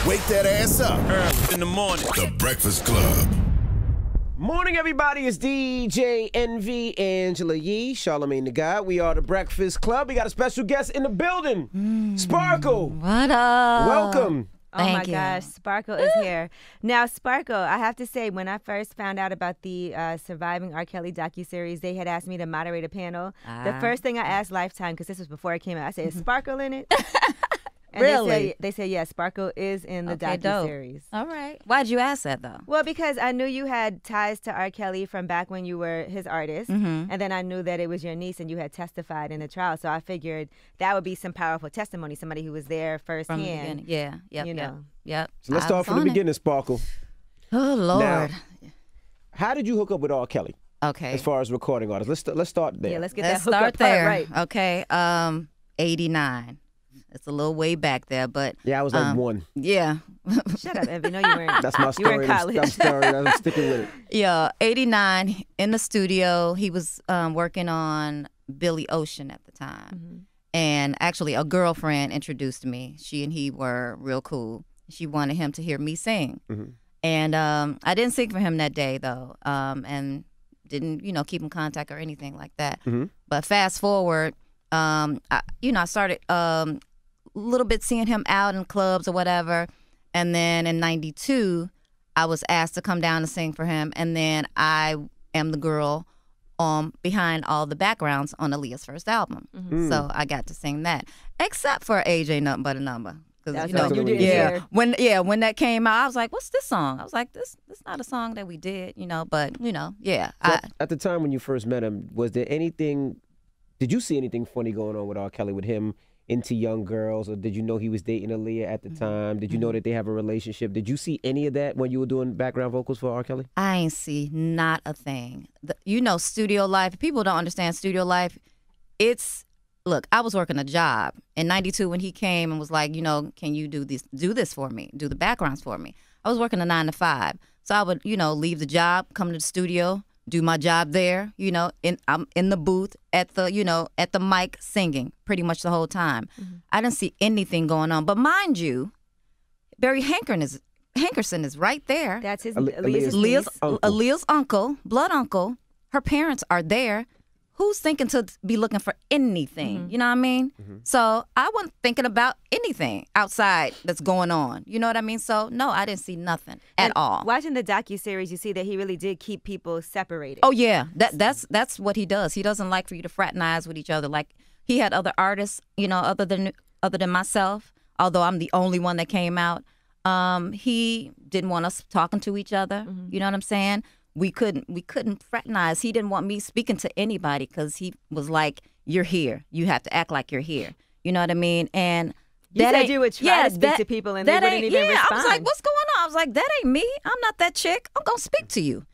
Wake that ass up. Early in the morning. The Breakfast Club. Morning, everybody. It's DJ NV, Angela Yee, Charlamagne the God. We are the Breakfast Club. We got a special guest in the building, Sparkle. What up? Welcome. Oh my Thank you. gosh, Sparkle is here. Now, Sparkle, I have to say, when I first found out about the Surviving R. Kelly docuseries, they had asked me to moderate a panel. The first thing I asked Lifetime, because this was before it came out, I said, is Sparkle in it? And Really? They said, yes, Sparkle is in the Okay, dope. docuseries. All right. Why'd you ask that, though? Well, because I knew you had ties to R. Kelly from back when you were his artist. And then I knew that it was your niece and you had testified in the trial. So I figured that would be some powerful testimony, somebody who was there From the firsthand. beginning. Yeah. Yep. You Yep. know. Yep. So let's I start was from the on it. beginning, Sparkle. Oh, Lord. Now, how did you hook up with R. Kelly Okay. as far as recording artists? Let's start there. Yeah, let's get Let's that hookup start there. part right. Okay. 89. It's a little way back there, but Yeah, I was like one. yeah. Shut up, Envy. No, you weren't. That's my You were story. in college. I'm sticking with it. Yeah, 89 in the studio. He was working on Billy Ocean at the time. And actually, a girlfriend introduced me. She and he were real cool. She wanted him to hear me sing. And I didn't sing for him that day, though, and didn't, keep in contact or anything like that. But fast forward, I started a little bit seeing him out in clubs or whatever. And then in 92, I was asked to come down and sing for him. And then I am the girl behind all the backgrounds on Aaliyah's first album. So I got to sing that, except for AJ Nothing But a Number. That's what you didn't yeah. When that came out, I was like, "What's this song?" I was like, "This not a song that we did, But yeah. So at the time when you first met him, was there anything? Did you see anything funny going on with R. Kelly, with him into young girls, or did you know he was dating Aaliyah at the time? Did you know that they have a relationship? Did you see any of that when you were doing background vocals for R. Kelly? I ain't see not a thing. Studio life. People don't understand studio life. Look, I was working a job in 92 when he came and was like, can you do this for me? Do the backgrounds for me. I was working a 9 to 5. So I would, leave the job, come to the studio, do my job there, I'm in the booth at the mic singing pretty much the whole time. I didn't see anything going on. But mind you, Barry Hankerson is right there. That's his Aaliyah's uncle, blood uncle. Her parents are there. Who's thinking to be looking for anything? You know what I mean? So I wasn't thinking about anything outside that's going on. You know what I mean? So no, I didn't see nothing at all. Watching the docuseries, you see that he really did keep people separated. Oh yeah, that's what he does. He doesn't like for you to fraternize with each other. Like he had other artists, other than myself. Although I'm the only one that came out, he didn't want us talking to each other. You know what I'm saying? We couldn't fraternize. He didn't want me speaking to anybody because he was like, "You're here. You have to act like you're here." You know what I mean? And you said you would try to speak to people and they wouldn't even respond. I was like, "What's going on?" I was like, "That ain't me. I'm not that chick. I'm gonna speak to you.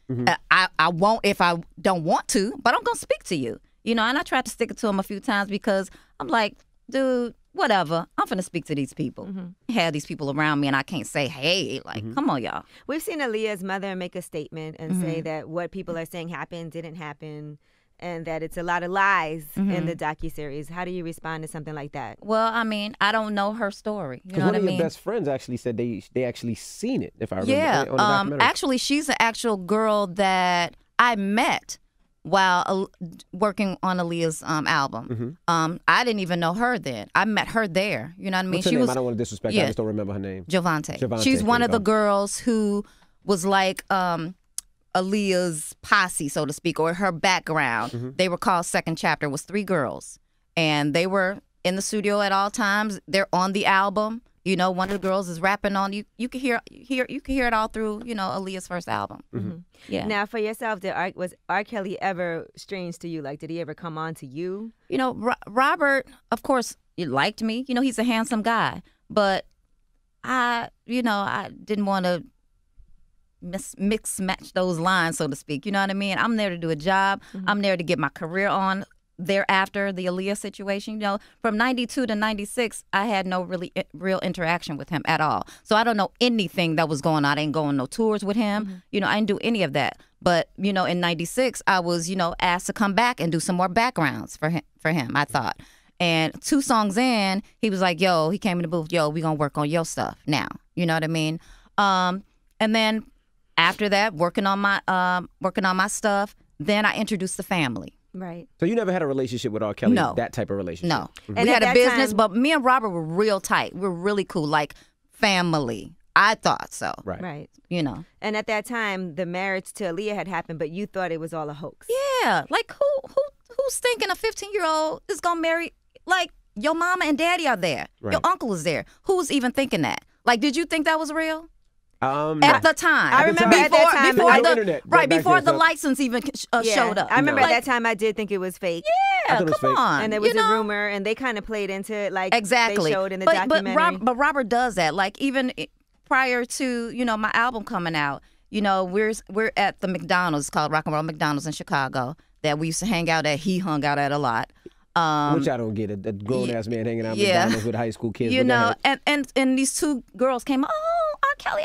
I won't if I don't want to, but I'm gonna speak to you." And I tried to stick it to him a few times because I'm like, dude, whatever. I'm finna speak to these people. I have these people around me and I can't say, hey, come on, y'all. We've seen Aaliyah's mother make a statement and say that what people are saying happened, didn't happen, and that it's a lot of lies in the docuseries. How do you respond to something like that? Well, I mean, I don't know her story. You know one what I of mean? your best friends actually said they actually seen it, if I remember. Yeah. On the documentary. Actually, she's an actual girl that I met while working on Aaliyah's album. I didn't even know her then. I met her there. You know what I mean? What's her name? I don't want to disrespect her. I just don't remember her name. Jovante. Jovante. She's one of the girls who was like Aaliyah's posse, so to speak, or her background. They were called Second Chapter. It was 3 girls. And they were in the studio at all times. They're on the album. One of the girls is rapping on you. You can hear it all through, Aaliyah's first album. Yeah. Now, for yourself, was R. Kelly ever strange to you? Like, did he ever come on to you? Robert, of course, he liked me. He's a handsome guy, but I didn't want to mix match those lines, so to speak. You know what I mean? I'm there to do a job. I'm there to get my career on. Thereafter the Aaliyah situation, from 92 to 96, I had no real interaction with him at all. So I don't know anything that was going on. I didn't go on no tours with him. I didn't do any of that. But, in 96, I was, asked to come back and do some more backgrounds for him, I thought. And 2 songs in, he was like, he came in the booth, we gonna work on your stuff now. You know what I mean? And then after that, working on my stuff, then I introduced the family. Right. So you never had a relationship with R. Kelly? No. That type of relationship? No. And We at had a that business, time- but me and Robert were real tight. We were really cool, like family. I thought so. Right. Right. You know. And at that time, the marriage to Aaliyah had happened, but you thought it was all a hoax. Yeah. Like who's thinking a 15-year-old is gonna marry? Like your mama and daddy are there. Right. Your uncle is there. Who's even thinking that? Like, did you think that was real? No. At the time. I remember at that time- before No the internet right back before then, the so- license even showed up. I remember Like, at that time I did think it was fake. Yeah, thought it was come fake. on. And there was you know? a rumor, and they kind of played into it like Exactly. they showed in the but documentary. But Robert does that. Like even prior to my album coming out, we're at the McDonald's, it's called Rock and Roll McDonald's in Chicago, that we used to hang out at. He hung out at a lot. Which I don't get. A grown ass man hanging out at yeah. McDonald's with high school kids. You but go know, ahead. and these two girls came. Oh, R. Kelly.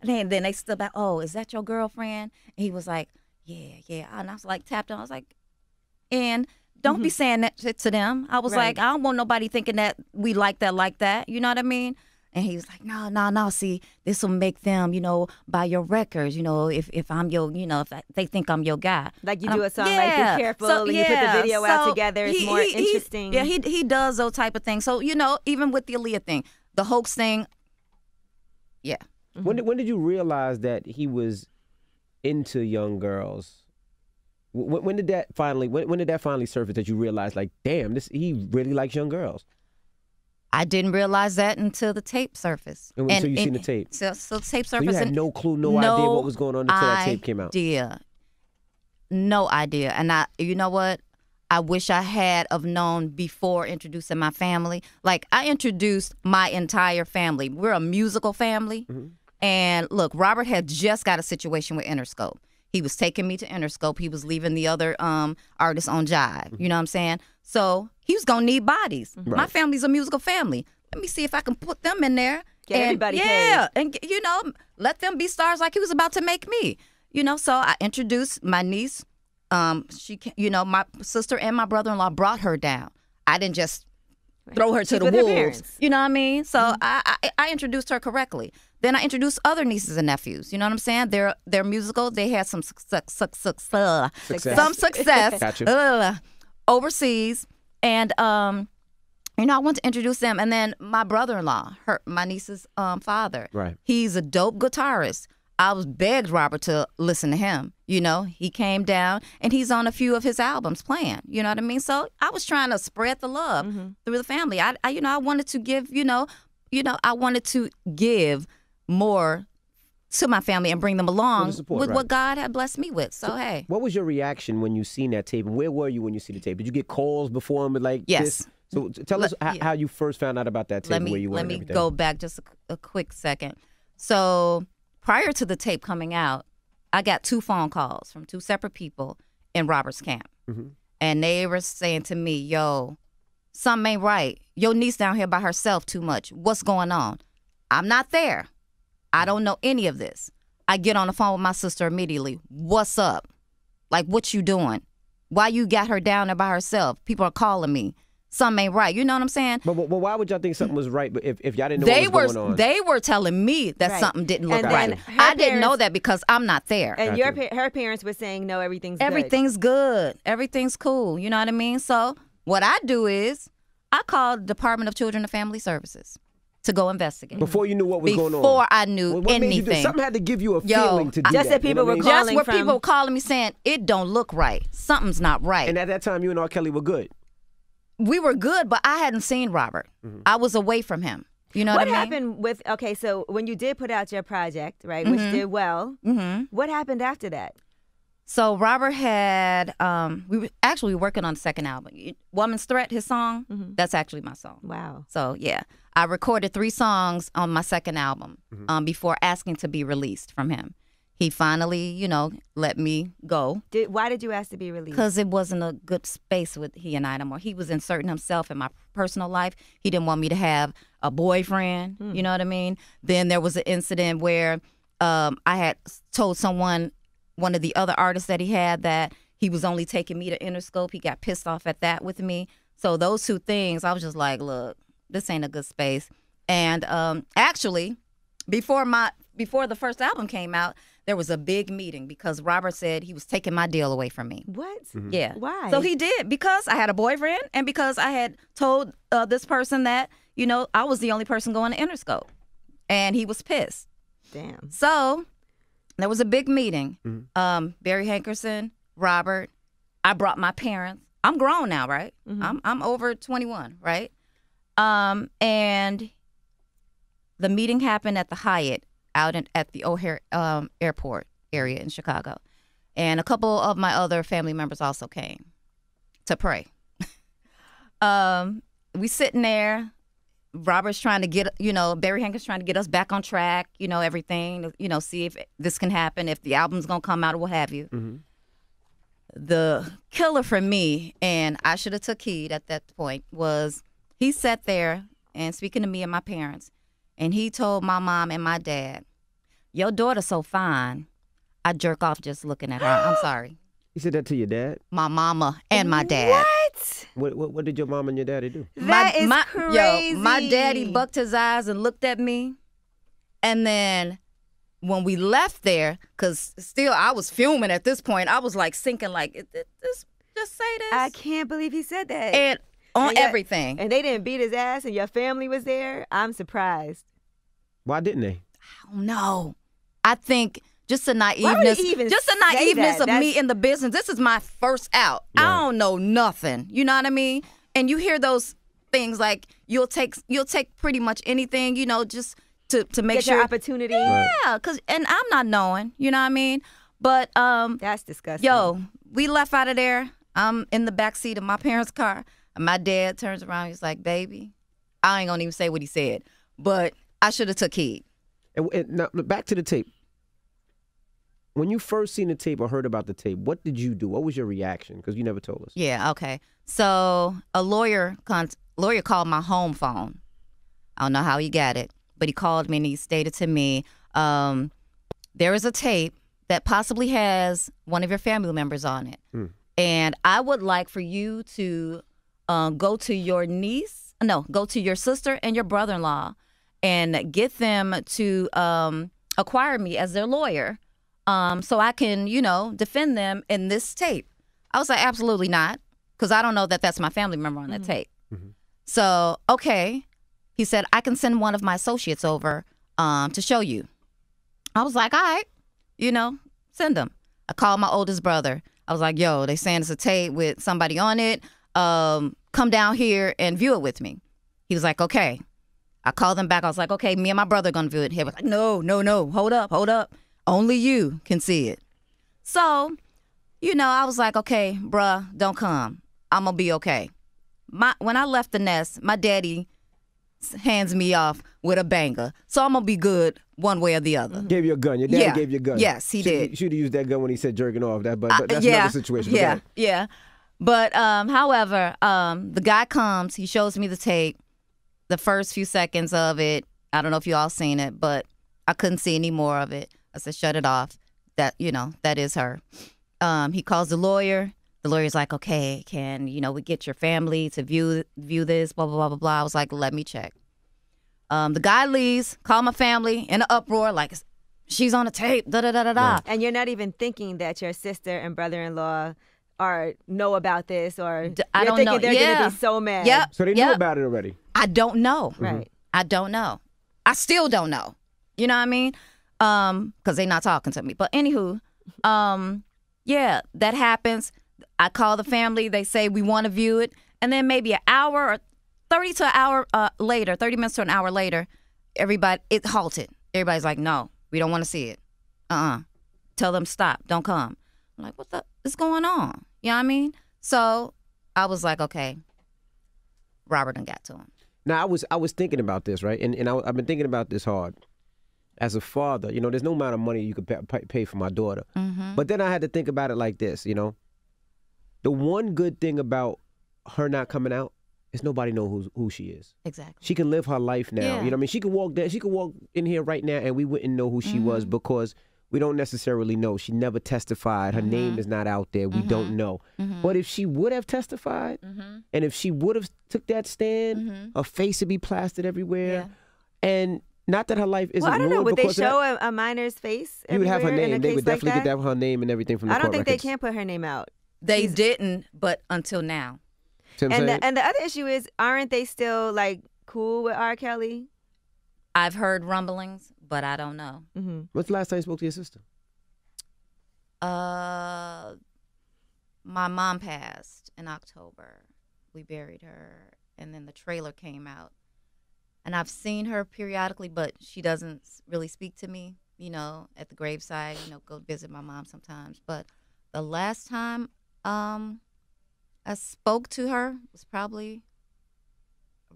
And then they stood back. Oh, is that your girlfriend? And he was like, yeah. And I was like tapped on. I was like, and don't be saying that shit to them. I was Right. like, I don't want nobody thinking that we like that. You know what I mean? And he was like, no. See, this will make them, buy your records. If I'm your, if they think I'm your guy. Like you And do I'm- a song like yeah. Be Careful, So, and you put the yeah. video out So together. It's more interesting. He does those type of things. So, even with the Aaliyah thing, the hoax thing, yeah. When did you realize that he was into young girls? When did that finally surface that you realized, like, damn, he really likes young girls? I didn't realize that until the tape surfaced. And so you seen the tape? So the tape So surfaced. you had and no clue, no idea what was going on until that tape came out. No idea. And you know what? I wish I had of known before introducing my family. Like, I introduced my entire family. We're a musical family. Mm-hmm. And look, Robert had just got a situation with Interscope. He was taking me to Interscope. He was leaving the other artists on Jive. You know what I'm saying? So he was going to need bodies. Right. My family's a musical family. Let me see if I can put them in there. Get everybody yeah, and let them be stars like he was about to make me. So I introduced my niece. She, my sister and my brother-in-law brought her down. I didn't just throw her to She's the with her wolves. parents. You know what I mean? So I introduced her correctly. Then I introduced other nieces and nephews. You know what I'm saying? They're musical. They had some success. Gotcha. Overseas, and I want to introduce them. And then my brother-in-law, my niece's father. Right. He's a dope guitarist. I begged Robert to listen to him. He came down and he's on a few of his albums playing. You know what I mean? So I was trying to spread the love through the family. I wanted to give, I wanted to give more to my family and bring them along support, with right. what God had blessed me with. So hey. What was your reaction when you seen that tape? And where were you when you see the tape? Did you get calls before him? Like Yes. this? So tell us how you first found out about that tape and where you were. Let me go back just a quick second. So prior to the tape coming out, I got 2 phone calls from 2 separate people in Robert's camp. Mm-hmm. And they were saying to me, yo, something ain't right. Your niece down here by herself too much. What's going on? I'm not there. I don't know any of this. I get on the phone with my sister immediately. What's up? Like, what you doing? Why you got her down there by herself? People are calling me. Something ain't right. You know what I'm saying? But why would y'all think something was right? But if y'all didn't know what was going on, they were telling me that Right. something didn't look And then right. her I didn't know parents- that because I'm not there. And Gotcha. her parents were saying, no, everything's good. Everything's good. Everything's cool. You know what I mean? So what I do is I call the Department of Children and Family Services to go investigate. before you knew what was going on, Before I knew what made you do- anything. something had to give you a Yo, feeling to do just that. that people were you know what I mean? calling Just where from- people were calling me saying, it don't look right. Something's not right. And at that time, you and R. Kelly were good. We were good, but I hadn't seen Robert. I was away from him. You know what, What I mean? happened with, okay, so when you did put out your project, right, which did well, what happened after that? So Robert had, we were actually working on the second album. Woman's Threat, his song, that's actually my song. Wow. So yeah, I recorded 3 songs on my second album before asking to be released from him. He finally, let me go Why did you ask to be released? because it wasn't a good space with he and I no more. He was inserting himself in my personal life. He didn't want me to have a boyfriend. You know what I mean? Then there was an incident where I had told someone, one of the other artists that he had, that he was only taking me to Interscope. He got pissed off at that with me. So those 2 things, I was just like, look, this ain't a good space. And actually, before the first album came out, there was a big meeting because Robert said he was taking my deal away from me. What? Yeah. Why? So he did, because I had a boyfriend and because I had told this person that, you know, I was the only person going to Interscope. And he was pissed. Damn. So there was a big meeting. Barry Hankerson, Robert. I brought my parents. I'm grown now, right? I'm over 21, right? And the meeting happened at the Hyatt out at the O'Hare airport area in Chicago. And a couple of my other family members also came to pray. We sitting there. Robert's trying to get, Barry Hanker's trying to get us back on track, everything, see if this can happen, if the album's going to come out or what have you. The killer for me, and I should have took heed at that point, was he sat there and speaking to me and my parents, and he told my mom and my dad, your daughter's so fine, I jerk off just looking at her. I'm sorry. He said that to your dad? My mama and my dad. What did your mom and your daddy do? That is crazy. My daddy bucked his eyes and looked at me. And then when we left there, because still I was fuming at this point, I was like sinking like, just say this. I can't believe he said that. And everything. And they didn't beat his ass and your family was there? I'm surprised. Why didn't they? I don't know. I think just the naiveness, of me in the business. This is my first out. Right. I don't know nothing. You know what I mean? And you hear those things like you'll take pretty much anything, just to make get sure your opportunity. Yeah, and I'm not knowing. You know what I mean? But that's disgusting. Yo, we left out of there. I'm in the back seat of my parents' car, and my dad turns around. He's like, "Baby," I ain't gonna even say what he said, but I should have took heed. And now back to the tape. When you first seen the tape or heard about the tape, what did you do? What was your reaction? Because you never told us. Yeah, okay. So a lawyer called my home phone. I don't know how he got it, but he called me and he stated to me, there is a tape that possibly has one of your family members on it. And I would like for you to go to your sister and your brother-in-law and get them to acquire me as their lawyer. So I can, defend them in this tape. I was like, absolutely not, because I don't know that that's my family member on that tape. So, okay. He said, I can send one of my associates over to show you. I was like, all right, send them. I called my oldest brother. I was like, yo, they saying it's a tape with somebody on it. Come down here and view it with me. He was like, okay. I called them back. I was like, okay, me and my brother are going to view it. He was like, no, hold up. Only you can see it. So, I was like, okay, bruh, don't come. I'm going to be okay. When I left the nest, my daddy hands me off with a banger. So I'm going to be good one way or the other. Gave you a gun. Your daddy gave you a gun. Yes, he did. You should have used that gun when he said jerking off. But that's another situation. Yeah. But, however, the guy comes. He shows me the tape. The first few seconds of it, I don't know if you all seen it, but I couldn't see any more of it. I said, shut it off. That is her. He calls the lawyer. The lawyer's like, okay, can, we get your family to view this, blah, blah, blah, blah, blah. I was like, let me check. The guy leaves, call my family in an uproar, like, she's on the tape, da-da-da-da-da. Right. And you're not even thinking that your sister and brother-in-law know about this, or I don't know. They're going to be so mad. Yep. So they knew about it already? I don't know. Right. I don't know. I still don't know. You know what I mean? Because they're not talking to me. But anywho, that happens. I call the family. They say we want to view it. And then maybe an hour or 30 minutes to an hour later, it halted. Everybody's like, no, we don't want to see it. Tell them stop. Don't come. I'm like, what is going on? You know what I mean? So I was like, okay, Robert done got to him. Now, I was thinking about this, right? And I've been thinking about this hard. As a father, there's no amount of money you could pay for my daughter. But then I had to think about it like this, The one good thing about her not coming out is nobody knows who she is. Exactly. She can live her life now. Yeah. You know what I mean? She could walk in here right now and we wouldn't know who she was because we don't necessarily know. She never testified. Her name is not out there. We don't know. But if she would have testified and if she would have took that stand, her face would be plastered everywhere. And not that her life isn't Well, I don't know. ruined Would they because of show that. a minor's face? You would have her everywhere in a name. They case would like definitely that? get her name and everything from the I don't court think records. they can put her name out. They didn't, but until now. See what I'm saying? And the other issue is, aren't they still like cool with R. Kelly? I've heard rumblings, but I don't know. Mm-hmm. When's the last time you spoke to your sister? My mom passed in October. We buried her, and then the trailer came out. And I've seen her periodically, but she doesn't really speak to me, at the graveside, go visit my mom sometimes. But the last time I spoke to her was probably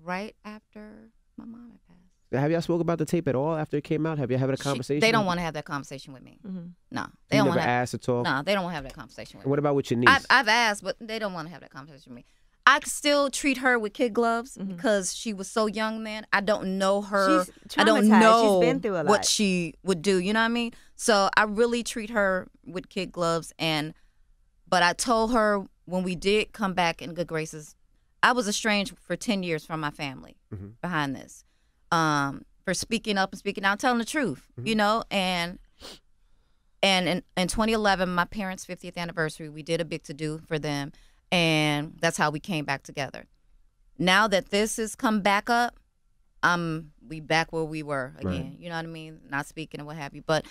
right after my mom had passed. Have y'all spoke about the tape at all after it came out? Have you had a conversation? They don't want to have that conversation with me. Mm-hmm. No, they You don't never want to. asked to talk? No, they don't want to have that conversation with And what me. about with your niece? I've asked, but they don't want to have that conversation with me. I still treat her with kid gloves because she was so young then. I don't know her. She's I don't traumatized. know She's been through a lot. what she would do. You know what I mean? So I really treat her with kid gloves. But I told her when we did come back in good graces, I was estranged for 10 years from my family behind this. For speaking up and speaking out, telling the truth, and in 2011, my parents' 50th anniversary, we did a big to-do for them, and that's how we came back together. Now that this has come back up, we back where we were again. Right. You know what I mean? Not speaking and what have you, but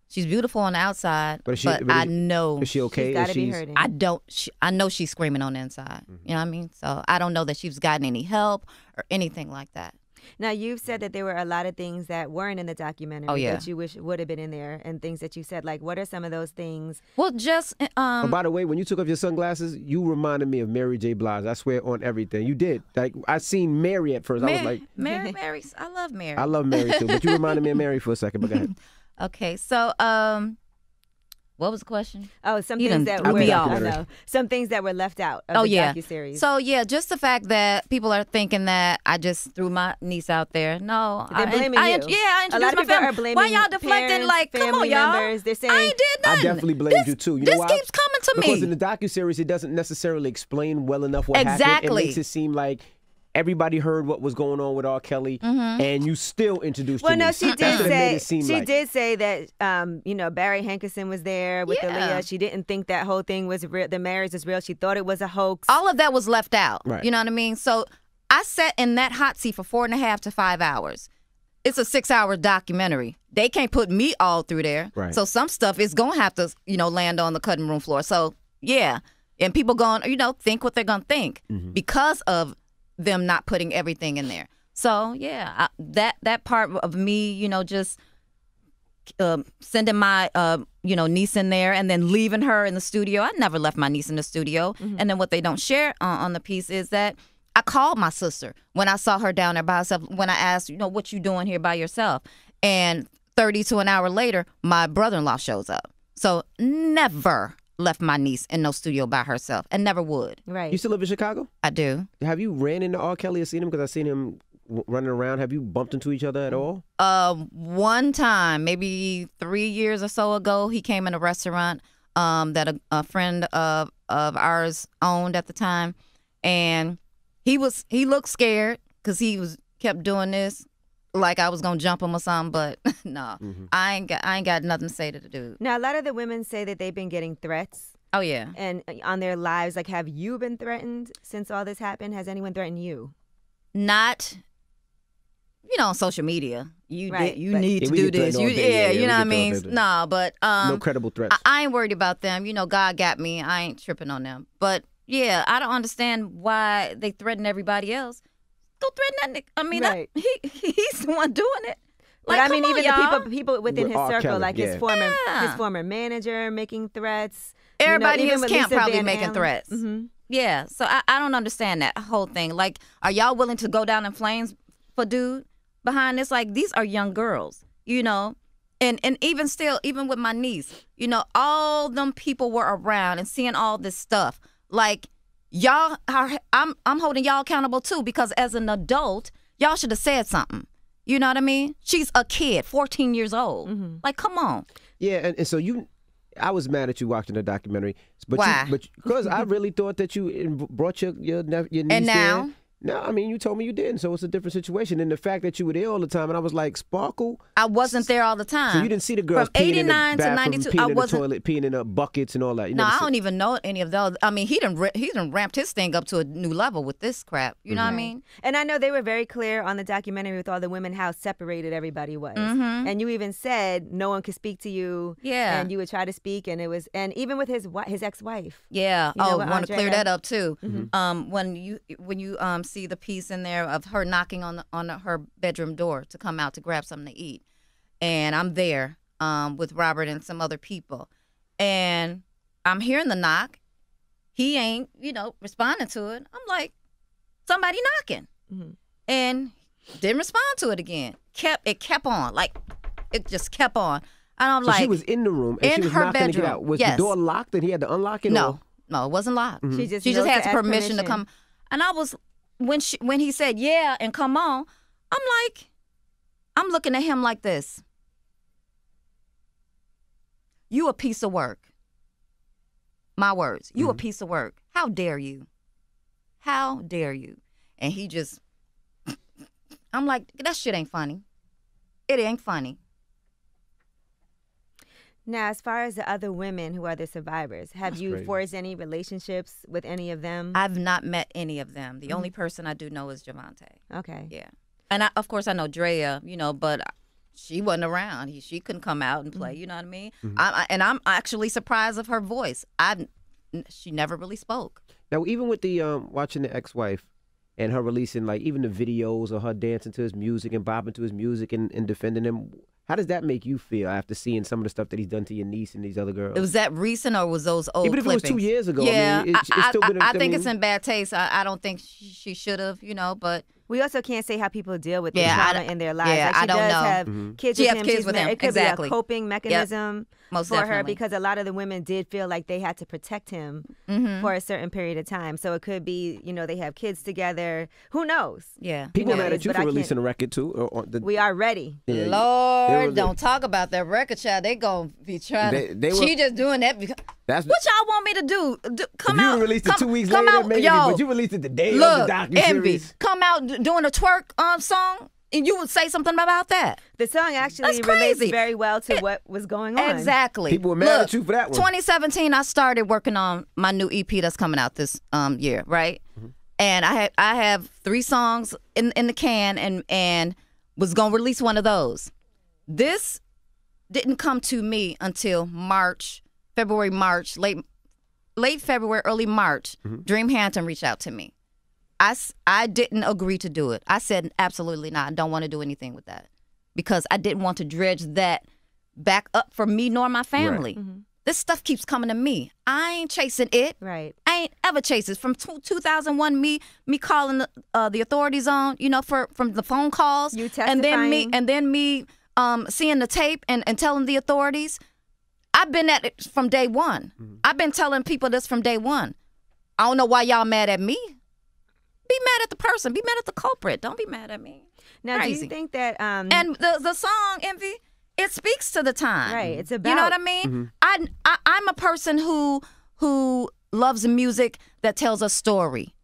she's beautiful on the outside. But I know Is she okay? She's got to Is be she's- hurting. I know she's screaming on the inside. You know what I mean? So I don't know that she's gotten any help or anything like that. Now, you've said that there were a lot of things that weren't in the documentary that you wish would have been in there, and things that you said. Like, what are some of those things? Well, just Oh, by the way, when you took off your sunglasses, you reminded me of Mary J. Blige. I swear on everything. You did. Like, I seen Mary at first. I was like, Mary, I love Mary. I love Mary too. But you reminded me of Mary for a second. But go ahead. Okay, so what was the question? Oh, some You things done that threw were me off. I know. Some things that were left out of the docuseries. So yeah, just the fact that people are thinking that I just threw my niece out there. No, They're blaming you. I a introduced lot of my people family. are blaming Why y'all deflecting? parents, Like, come on, family y'all. members. They're saying I ain't did I nothing. definitely blamed you too. You know this why? keeps coming to Because me. in the docuseries, it doesn't necessarily explain well enough what happened. It Exactly. makes it seem like everybody heard what was going on with R. Kelly, and you still introduced your Well, no, niece. she That's did what it made say it seem like. that Barry Hankerson was there with Yeah. Aaliyah. She didn't think that whole thing was real. The marriage was real. She thought it was a hoax. All of that was left out. Right. You know what I mean? So I sat in that hot seat for 4.5 to 5 hours. It's a 6-hour documentary. They can't put me all through there. Right. So some stuff is going to have to, land on the cutting room floor. So, yeah. And people going, think what they're going to think because of them not putting everything in there. So, yeah, that part of me, just sending my, niece in there and then leaving her in the studio. I never left my niece in the studio. And then what they don't share on the piece is that I called my sister when I saw her down there by herself, when I asked, what you doing here by yourself? And 30 to an hour later, my brother-in-law shows up. So never left my niece in no studio by herself and never would. Right. You still live in Chicago? I do. Have you ran into R. Kelly or seen him? Because I've seen him running around. Have you bumped into each other at all? One time, maybe 3 years or so ago, he came in a restaurant that a friend of ours owned at the time, and he looked scared because he kept doing this like I was gonna jump him or something, but no, I ain't got nothing to say to the dude. Now, a lot of the women say that they've been getting threats Oh yeah. and on their lives. Like, have you been threatened since all this happened? Has anyone threatened you? Not, on social media. Right, You but- need Yeah, to we do get this. threatened all day. Yeah, You we know what I get mean? threatened. No, but No credible threats. I ain't worried about them. God got me. I ain't tripping on them. But yeah, I don't understand why they threaten everybody else. Go threaten that nigga. I mean, Right. he's the one doing it. But Like, I mean, come on, even y'all. the people within With his R. circle, Kelly, like yeah. his former manager making threats. Everybody in even his with camp Lisa probably Van making Allen. threats. Mm-hmm. Yeah, so I don't understand that whole thing. Like, are y'all willing to go down in flames for dude behind this? Like, these are young girls, And even still, even with my niece, all them people were around and seeing all this stuff. Like, y'all are, I'm holding y'all accountable too, because as an adult, y'all should have said something. You know what I mean? She's a kid, 14 years old. Mm-hmm. Like, come on. Yeah, and so I was mad at you watching the documentary. But Why? Because I really thought that you brought your niece And now? there. No, I mean, you told me you didn't, so it's a different situation. And the fact that you were there all the time, and I was like, Sparkle? I wasn't there all the time. So you didn't see the girls From peeing in the 89 to bathroom, 92, peeing I in the wasn't. toilet, peeing in the buckets and all that? You No, never I see- don't even know any of those. I mean, he done ramped his thing up to a new level with this crap. You know what I mean? And I know they were very clear on the documentary with all the women how separated everybody was. And you even said no one could speak to you. Yeah. And you would try to speak, and it was, and even with his ex-wife. Yeah. You know, Oh, with want to clear Andrea. that up too. When you see the piece in there of her knocking on her bedroom door to come out to grab something to eat, and I'm there with Robert and some other people, and I'm hearing the knock. He ain't responding to it. I'm like, somebody knocking, and didn't respond to it again. It kept on, like it just kept on. And I'm So like, she was in the room and in she was her knocking to get bedroom. out. Was Yes. the door locked and he had to unlock it? No, it wasn't locked. She just She just knows had to ask permission to come. And I was when he said yeah and come on, I'm looking at him like this. You a piece of work. My words. You a piece of work. How dare you? How dare you? And he just, I'm like, that shit ain't funny. It ain't funny. Now, as far as the other women who are the survivors, have That's you crazy. forged any relationships with any of them? I've not met any of them. The only person I do know is Jovante. Okay. Yeah. And of course I know Drea, but she wasn't around. She couldn't come out and play, you know what I mean? I'm actually surprised of her voice. She never really spoke. Now, even with the watching the ex-wife and her releasing like even the videos of her dancing to his music and bopping to his music and defending him, how does that make you feel after seeing some of the stuff that he's done to your niece and these other girls? Was that recent or was those old Even if clippings? it was 2 years ago, Yeah, I mean, it's still been. I think it's in bad taste. I don't think she should have, but We also can't say how people deal with the Yeah, trauma in their lives. yeah, like she I don't does know. have kids She with has him. kids She's with him. It could Exactly. be a coping mechanism Most for her definitely. because a lot of the women did feel like they had to protect him for a certain period of time. So it could be, they have kids together. Who knows? yeah. People you know, mad at you but for I can't- releasing a record too. We are ready. Yeah, Lord, they don't talk about that record, child. They gonna be trying They to. were- She just doing that because. That's What y'all want me to do? Come if out. you released it 2 weeks come later, out, maybe, yo, but you released it the day of look, the Envy, docuseries. come out doing a twerk song, and you would say something about that. The song actually That's relates crazy. very well to what was going on. Exactly. People were mad Look, at you for that one. 2017, I started working on my new EP that's coming out this year, right? And I have 3 songs in the can, and was gonna release one of those. This didn't come to me until February, March, late February, early March. Dream Hampton reached out to me. I didn't agree to do it. I said absolutely not. I don't want to do anything with that because I didn't want to dredge that back up for me nor my family. This stuff keeps coming to me. I ain't chasing it. Right. I ain't ever chased it. From 2001, me calling the authorities on, from the phone calls, You and then me seeing the tape and telling the authorities. I've been at it from day one. I've been telling people this from day one. I don't know why y'all mad at me. Be mad at the person. Be mad at the culprit. Don't be mad at me. Now, Crazy. do you think that And the song Envy, it speaks to the time. Right, it's You know what about- I mean? I'm a person who loves music that tells a story.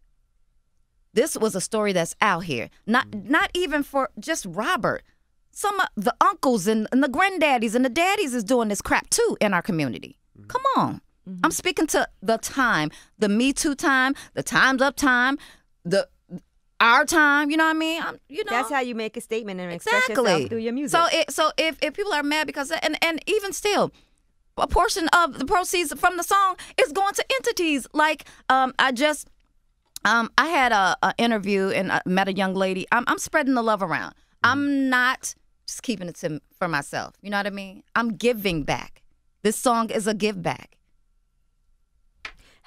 This was a story that's out here. Not even for just Robert. Some of the uncles and the granddaddies and the daddies is doing this crap too in our community. Come on. I'm speaking to the time, the Me Too time, the Time's Up time, our time. You know what I mean? that's how you make a statement and express Exactly. yourself through your music. So if people are mad because and even still, a portion of the proceeds from the song is going to entities like I had a interview and I met a young lady. I'm spreading the love around. I'm not just keeping it for myself. You know what I mean? I'm giving back. This song is a give back.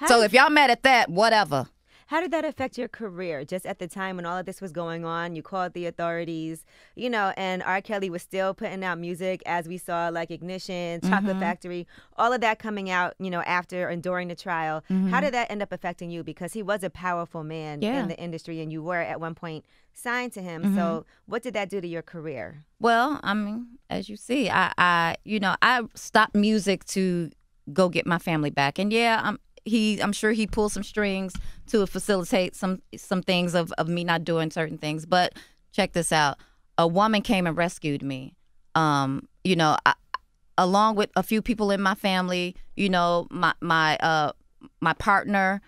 So if y'all mad at that, whatever. How did that affect your career? Just at the time when all of this was going on, you called the authorities, and R. Kelly was still putting out music, as we saw, like Ignition, Chocolate Factory, all of that coming out, after and during the trial. How did that end up affecting you? Because he was a powerful man in the industry, and you were at one point signed to him. So what did that do to your career? Well, I mean, as you see, I stopped music to go get my family back, and I'm sure he pulled some strings to facilitate some things of me not doing certain things. But check this out. A woman came and rescued me. You know, along with a few people in my family, you know, my partner,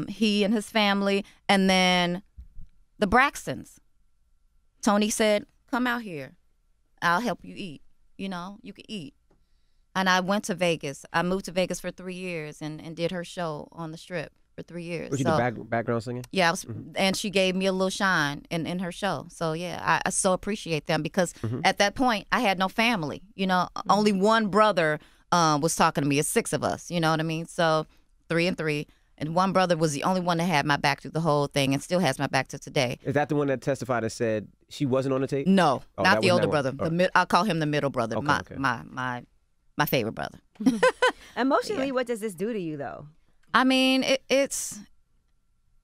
he and his family, and then the Braxtons. Tony said, come out here. I'll help you eat. You know, you can eat. And I went to Vegas. I moved to Vegas for 3 years and did her show on the Strip for 3 years. Was you the background singing? Yeah, and she gave me a little shine in her show. So, yeah, I so appreciate them because at that point, I had no family. You know, only one brother was talking to me. It's 6 of us, you know what I mean? So 3 and 3. And one brother was the only one that had my back through the whole thing and still has my back to today. Is that the one that testified and said she wasn't on the tape? No, Oh, not the older that brother. one. I'll call him the middle brother, Okay, my favorite brother. Emotionally, what does this do to you, though? I mean, it's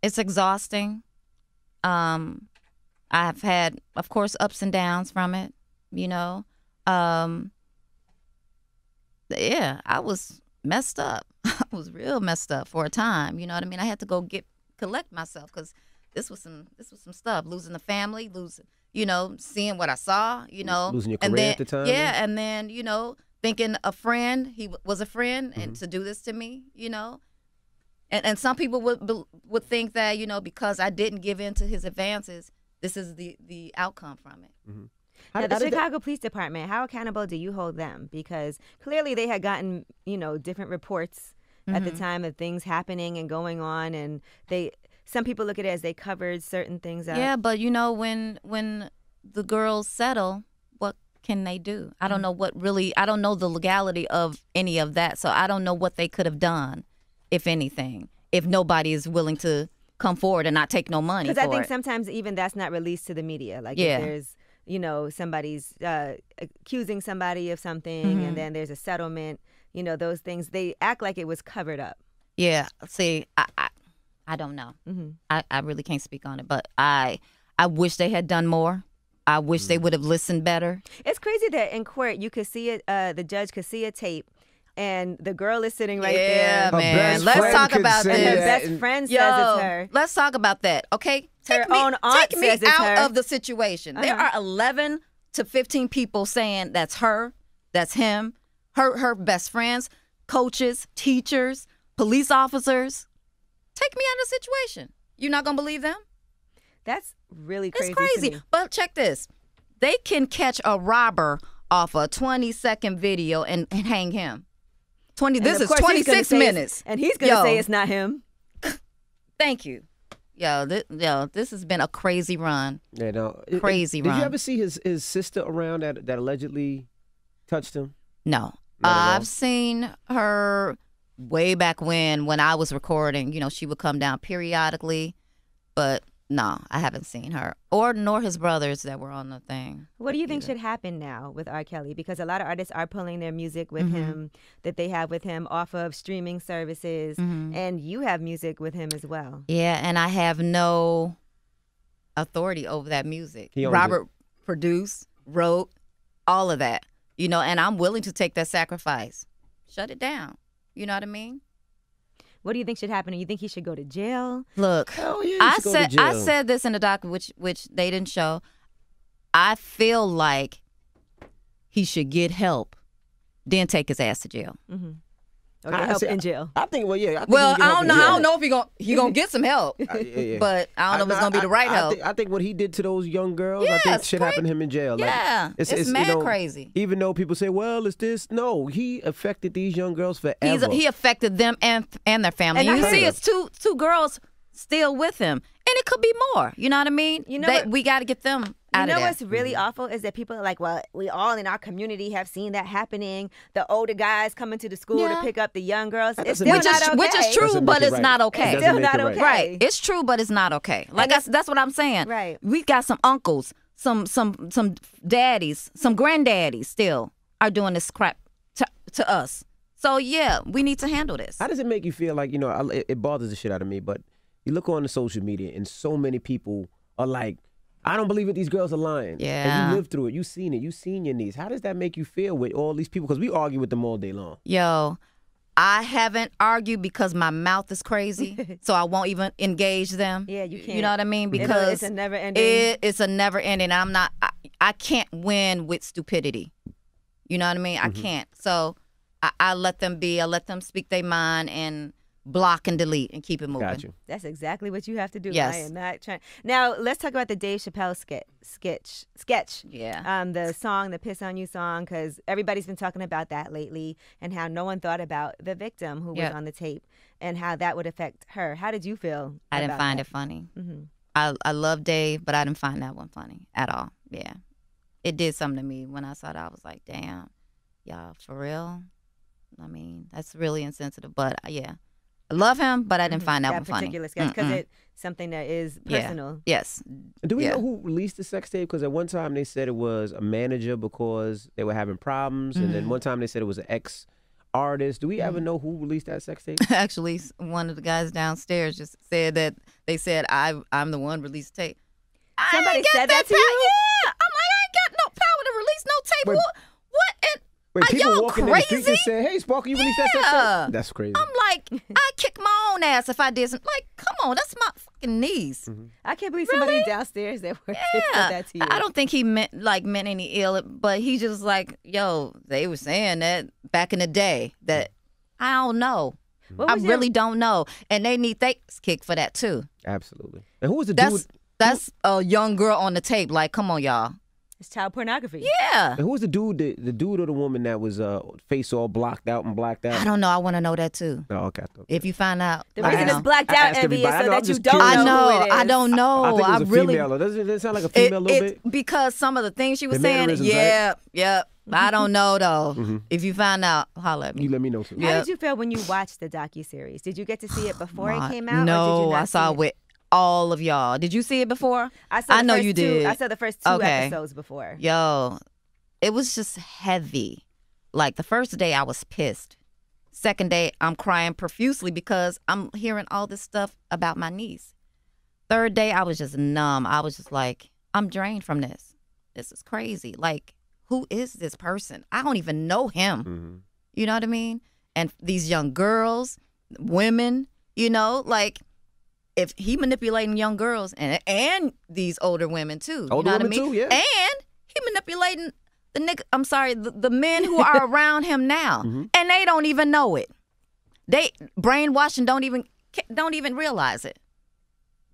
exhausting. I've had, of course, ups and downs from it, you know. Yeah, I was messed up. I was real messed up for a time, you know what I mean? I had to go collect myself because this was some stuff. Losing the family, you know, seeing what I saw, you know. Losing your career at the time? Yeah, and then, you know, thinking a friend, he was a friend, and to do this to me, you know. And some people would think that, you know, because I didn't give in to his advances, this is the outcome from it. Now, the Chicago Police Department, how accountable do you hold them? Because clearly they had gotten, you know, different reports at the time of things happening and going on, and some people look at it as they covered certain things up. Yeah, but you know, when the girls settle, what can they do? I don't know I don't know the legality of any of that, so I don't know what they could have done, if anything, if nobody is willing to come forward and not take no money for it. Because I think sometimes even that's not released to the media. Like if there's, you know, somebody's accusing somebody of something and then there's a settlement, you know, those things, they act like it was covered up. Yeah, see, I don't know. I really can't speak on it, but I wish they had done more. I wish they would have listened better. It's crazy that in court you could see it, the judge could see a tape, and the girl is sitting right there. Yeah, man. Let's talk about this. And her best friend says it's her. Let's talk about that, okay? Her own aunt take me says it's out her. of the situation. There are 11 to 15 people saying that's her, that's him, her best friends, coaches, teachers, police officers. Take me out of the situation. You're not going to believe them? That's really crazy. It's crazy. To me. But check this. They can catch a robber off a 20-second video and hang him. This is 26 minutes. And he's going to say it's not him. Thank you. This has been a crazy run. Yeah, no. Crazy run. Did you ever see his sister around that allegedly touched him? No. I've seen her way back when I was recording. You know, she would come down periodically, but no, I haven't seen her nor his brothers that were on the thing. What do you think should happen now with R. Kelly? Because a lot of artists are pulling their music with him, that they have with him off of streaming services, and you have music with him as well. Yeah, and I have no authority over that music. Robert produced, wrote, all of that. You know, and I'm willing to take that sacrifice. Shut it down. You know what I mean? What do you think should happen? You think he should go to jail? Look, I said this in the doc, which they didn't show. I feel like he should get help, then take his ass to jail. Or get help in jail. I think. Well, yeah. I don't know if he gonna get some help, but I don't know if it's gonna be the right help. I think what he did to those young girls, I think should happen to him in jail. Yeah, like, it's mad crazy. Even though people say, "Well, it's this," no, he affected these young girls forever. He affected them and their family. And you see, it's two girls still with him, and it could be more. You know what I mean? You know, we got to get them. You know what's really awful is that people are like, well, we all in our community have seen that happening. The older guys coming to the school to pick up the young girls. It's still not okay. Which is true, but it's not okay. It's still not okay. Right. It's true, but it's not okay. Like that's what I'm saying. Right. We got some uncles, some daddies, some granddaddies still are doing this crap to us. So yeah, we need to handle this. How does it make you feel? Like, you know, it bothers the shit out of me, but you look on the social media and so many people are like, I don't believe it. These girls are lying. Yeah. And you lived through it. You seen it. You seen your niece. How does that make you feel with all these people? Because we argue with them all day long. Yo, I haven't argued because my mouth is crazy, so I won't even engage them. Yeah, you can't. You know what I mean? Because it's a never ending. It's a never ending. I'm not. I can't win with stupidity. You know what I mean? I can't. So I let them be. I let them speak their mind and block and delete and keep it moving. Got you. That's exactly what you have to do. Yes. I am not trying. Now let's talk about the Dave Chappelle sketch. Yeah. The song, the "Piss on You" song, because everybody's been talking about that lately, and how no one thought about the victim who was on the tape and how that would affect her. How did you feel? I didn't find it funny. I love Dave, but I didn't find that one funny at all. Yeah, it did something to me when I saw that. I was like, damn, y'all, for real. I mean, that's really insensitive. But yeah. I love him, but I didn't find that one funny. Particular sketch, because it's something that is personal. Yeah. Yes. Do we know who released the sex tape? Because at one time they said it was a manager because they were having problems, and then one time they said it was an ex-artist. Do we ever know who released that sex tape? Actually, one of the guys downstairs just said that they said I'm the one released tape. Somebody said that to you? Yeah. I'm like, I ain't got no power to release no tape. Wait. What? Wait, Are people y'all walking in the street crazy? just said, "Hey, Sparkle, you released that sex tape?" That's crazy. I'm like, I kick my own ass if I did something. Like, come on, that's my fucking niece. I can't believe somebody downstairs that worked said that to you. I don't think he meant any ill, but he just like, yo, they were saying that back in the day that I don't know. I really don't know. And they need thanks kick for that too. Absolutely. And who was the dude? That's a young girl on the tape. Like, come on, y'all. It's child pornography. Yeah. And who was the dude? The dude or the woman that was face all blocked out and blacked out? I don't know. I want to know that too. Oh, okay. If you find out, The reason it's blacked out, Envy, is so that you don't I know know. who it is. I don't know. I think it was a really, female. Doesn't it sound like a female a little bit? Because some of the things she was The saying, mannerisms, yeah. I don't know though. If you find out, holler at me. You let me know too. How did you feel when you watched the docuseries? Did you get to see it before it came out? No, or did you not I saw see it with all of y'all. Did you see it before? I know you did. I saw the first two episodes before. Yo, it was just heavy. Like the first day I was pissed. Second day I'm crying profusely because I'm hearing all this stuff about my niece. Third day I was just numb. I was just like, I'm drained from this. This is crazy. Like, who is this person? I don't even know him. You know what I mean? And these young girls, women, you know, like if he manipulating young girls and these older women too. Older you know women what I mean? too, yeah. And he manipulating the nigga. I'm sorry, the men who are around him now, and they don't even know it. They brainwashing don't even realize it.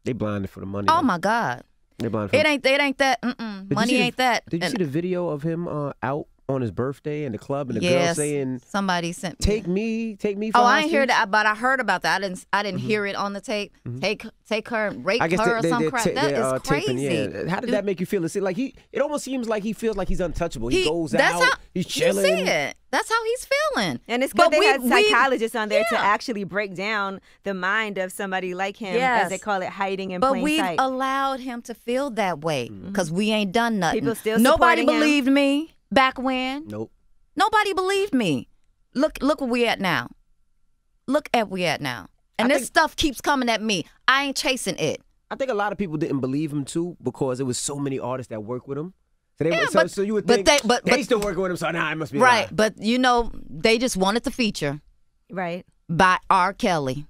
They blinded for the money. Oh my God. They blinded. It ain't that. Money ain't that. Did you see the video of him out on his birthday in the club and the girl Yes, saying, somebody sent me. Take me for Oh, I didn't hear hostage"? that, but I heard about that. I didn't hear it on the tape. Take her and rape her or some crap. That is crazy. Yeah. How did that make you feel? It almost seems like he feels like he's untouchable. He goes that's out, how, he's chilling. You see it. That's how he's feeling. And it's good they had psychologists on there to yeah. actually break down the mind of somebody like him, as they call it, hiding in plain But sight. we've allowed him to feel that way because we ain't done nothing. People still Nobody supporting believed me back when. Nope. Nobody believed me. Look where we at now. Look at where we at now. And this stuff keeps coming at me. I ain't chasing it. I think a lot of people didn't believe him too because there was so many artists that work with him. So they Yeah, so you would think they still working with him, so it must be a right. lie. But you know, they just wanted the feature. Right. By R. Kelly.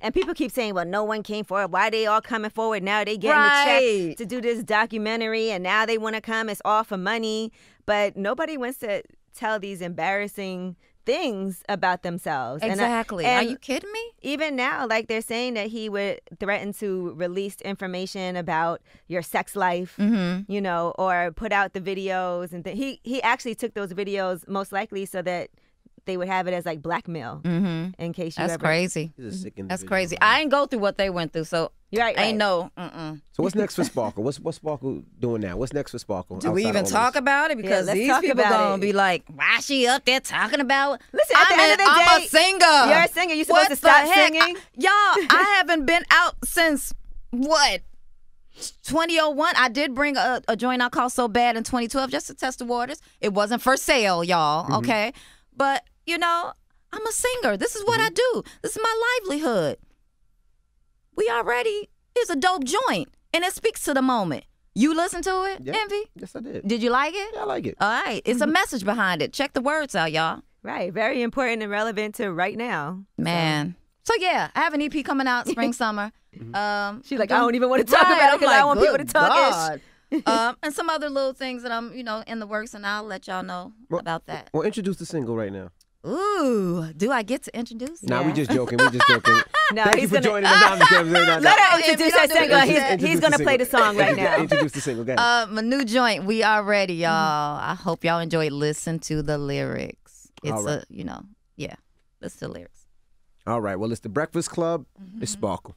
And people keep saying, well, no one came forward. Why they all coming forward now? They getting a check to do this documentary, and now they want to come. It's all for money. But nobody wants to tell these embarrassing things about themselves. Exactly. And are you kidding me? even now, like they're saying that he would threaten to release information about your sex life, you know, or put out the videos. And he actually took those videos most likely so that they would have it as like blackmail in case you That's ever. crazy. He's a sick individual. That's crazy. I ain't go through what they went through, so Right. ain't no. So what's next for Sparkle? What's Sparkle doing now? What's next for Sparkle? Do we outside even of all talk this? about it? Because let's these talk people about gonna it. be like, why she up there talking about? Listen, at the end of the I'm day, a singer. you're a singer. You're supposed What to stop the heck? singing. Y'all, I haven't been out since what? 2001. I did bring a joint I called So Bad in 2012 just to test the waters. It wasn't for sale, y'all. Okay, but you know, I'm a singer. This is what I do. This is my livelihood. We already is a dope joint, and it speaks to the moment. You listen to it, Yeah. Envy? Yes, I did. Did you like it? Yeah, I like it. All right. It's a message behind it. Check the words out, y'all. Right. Very important and relevant to right now. Man. So yeah, I have an EP coming out spring, summer. She's like, I don't even want to talk about it because I want people to talk ish. And some other little things that I'm, in the works, and I'll let y'all know about that. Well, introduce the single right now. Ooh, do I get to introduce? Nah, we just joking. We just joking. No, Thank you for joining us. Let her introduce that single. He's going to play the song right now. Introduce the single. Go ahead. My new joint, We Are Ready, y'all. I hope y'all enjoy it. Listen to the lyrics. It's right. listen to the lyrics. All right. Well, it's the Breakfast Club. It's Sparkle.